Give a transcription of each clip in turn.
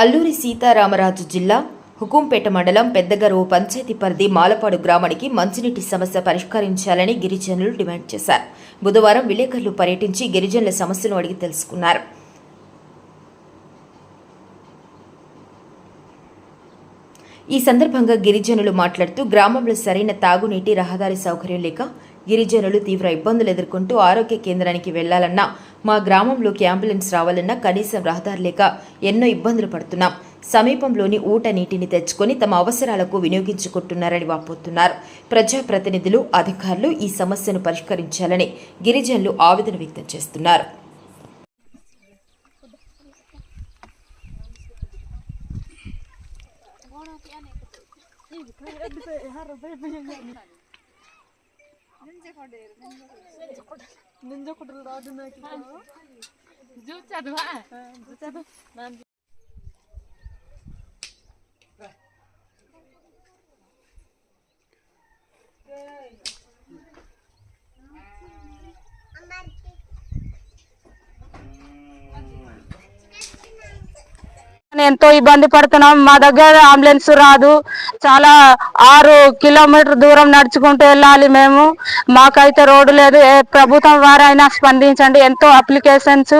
అల్లూరి సీతారామరాజు జిల్లా హుకుంపేట మండలం పెద్దగరువు పంచాయతీ పరిధి మాలపాడు గ్రామానికి మంచినీటి సమస్య పరిష్కరించాలని గిరిజనులు డిమాండ్ చేశారు. బుధవారం విలేకరులు పర్యటించి గిరిజనుల సమస్యను అడిగి తెలుసుకున్నారు. ఈ సందర్భంగా గిరిజనులు మాట్లాడుతూ గ్రామంలో సరైన తాగునీటి, రహదారి సౌకర్యం లేక గిరిజనులు తీవ్ర ఇబ్బందులు ఎదుర్కొంటూ ఆరోగ్య కేంద్రానికి వెళ్లాలన్నా, మా గ్రామంలోకి అంబులెన్స్ రావాలన్నా కనీసం రహదారి లేక ఎన్నో ఇబ్బందులు పడుతున్నాం. సమీపంలోని ఊట నీటిని తెచ్చుకొని తమ అవసరాలకు వినియోగించుకుంటున్నారని వాపోతున్నారు. ప్రజాప్రతినిధులు, అధికారులు ఈ సమస్యను పరిష్కరించాలని గిరిజనులు ఆవేదన వ్యక్తం చేస్తున్నారు. ఎంతో ఇబ్బంది పడుతున్నాం. మా దగ్గర అంబులెన్స్ రాదు. చాలా 6 కిలోమీటర్ దూరం నడుచుకుంటూ వెళ్ళాలి మేము. మాకైతే రోడ్డు లేదు. ప్రభుత్వం వారైనా స్పందించండి. ఎంతో అప్లికేషన్స్,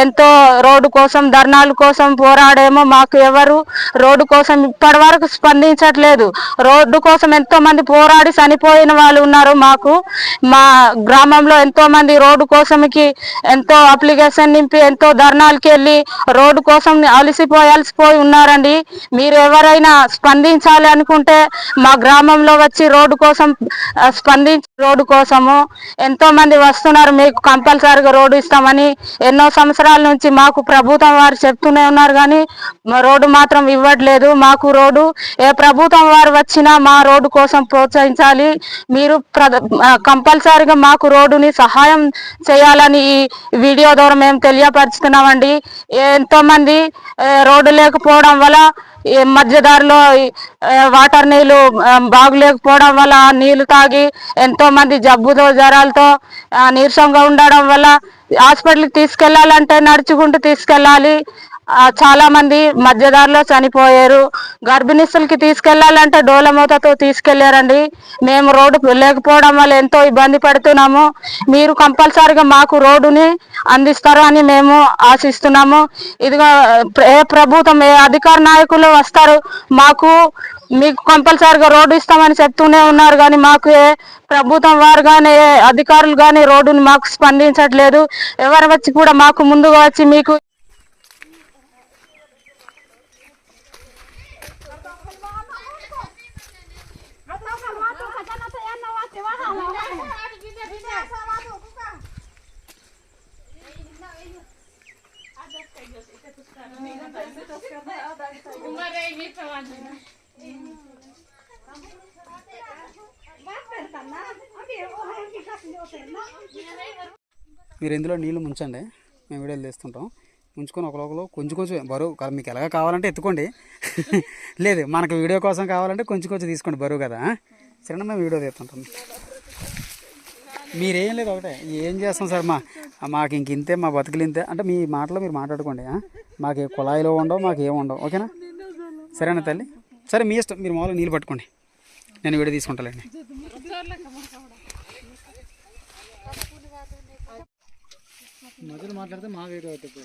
ఎంతో రోడ్డు కోసం, ధర్నాల కోసం పోరాడేమో మాకు ఎవరు రోడ్డు కోసం ఇప్పటి వరకు స్పందించట్లేదు. రోడ్డు కోసం ఎంతో మంది పోరాడి చనిపోయిన వాళ్ళు ఉన్నారు. మా గ్రామంలో ఎంతో మంది రోడ్డు కోసంకి ఎంతో అప్లికేషన్ నింపి ఎంతో ధర్నాలకి వెళ్ళి రోడ్డు కోసం అలసిపోయి ఉన్నారండి. మీరు ఎవరైనా స్పందించాలి అనుకుంటే మా గ్రామంలో వచ్చి రోడ్డు కోసం రోడ్డు కోసము ఎంతో మంది వస్తున్నారు. మీకు కంపల్సరీగా రోడ్డు ఇస్తామని ఎన్నో సంవత్సరాల నుంచి మాకు ప్రభుత్వం వారు చెప్తూనే ఉన్నారు, కానీ రోడ్డు మాత్రం ఇవ్వట్లేదు. మాకు రోడ్డు ఏ ప్రభుత్వం వారు వచ్చినా మా రోడ్డు కోసం ప్రోత్సహించాలి. మీరు కంపల్సరీగా మాకు రోడ్డుని సహాయం చేయాలని ఈ వీడియో ద్వారా మేము తెలియపరుచుతున్నామండి. ఎంతో మంది రోడ్డు లేకపోవడం వల్ల మధ్యదారిలో వాటర్ నీళ్లు బాగులేకపోవడం వల్ల నీళ్లు తాగి ఎంతో మంది జబ్బుతో, జ్వరాలతో నీరసంగా ఉండడం వల్ల హాస్పిటల్కి తీసుకెళ్లాలంటే నడుచుకుంటూ తీసుకెళ్ళాలి. చాలా మంది మధ్యదారిలో చనిపోయారు. గర్భిణీస్తులకి తీసుకెళ్లాలంటే డోలమూతతో తీసుకెళ్లారండి. మేము రోడ్డు లేకపోవడం వల్ల ఎంతో ఇబ్బంది పడుతున్నాము. మీరు కంపల్సరీగా మాకు రోడ్డుని అందిస్తారు అని మేము ఆశిస్తున్నాము. ఇదిగో ఏ ప్రభుత్వం, ఏ అధికార నాయకులు వస్తారు, మీకు కంపల్సరీగా రోడ్డు ఇస్తామని చెప్తూనే ఉన్నారు, కానీ మాకు ఏ ప్రభుత్వం వారు కానీ ఏ అధికారులు కానీ రోడ్డుని మాకు స్పందించట్లేదు. ఎవరు వచ్చి కూడా మాకు ముందుగా వచ్చి మీకు మీరు ఇందులో నీళ్ళు ముంచండి, మేము వీడియోలు తీస్తుంటాం. ముంచుకొని ఒకరు కొంచెం బరువు మీకు ఎలాగ కావాలంటే ఎత్తుకోండి. లేదు మనకు వీడియో కోసం కావాలంటే కొంచెం తీసుకోండి, బరువు కదా. సరేనా, మేము వీడియో తీస్తుంటాం. మీరేం లేదు, ఒకటే ఏం చేస్తాం సార్, మాకు ఇంతే, మా బతుకులు ఇంతే అంటే మీ మాటలో మీరు మాట్లాడుకోండి. మాకు కుళాయిలో ఉండవు, మాకు ఏమి ఉండవు. ఓకేనా? సరేనా తల్లి? సరే, మీ ఇష్టం. మీరు మామూలుగా నీళ్ళు పట్టుకోండి, నేను వీడియో తీసుకుంటానండి. మధ్యలో మాట్లాడితే మా వీడియో అవుతుంది.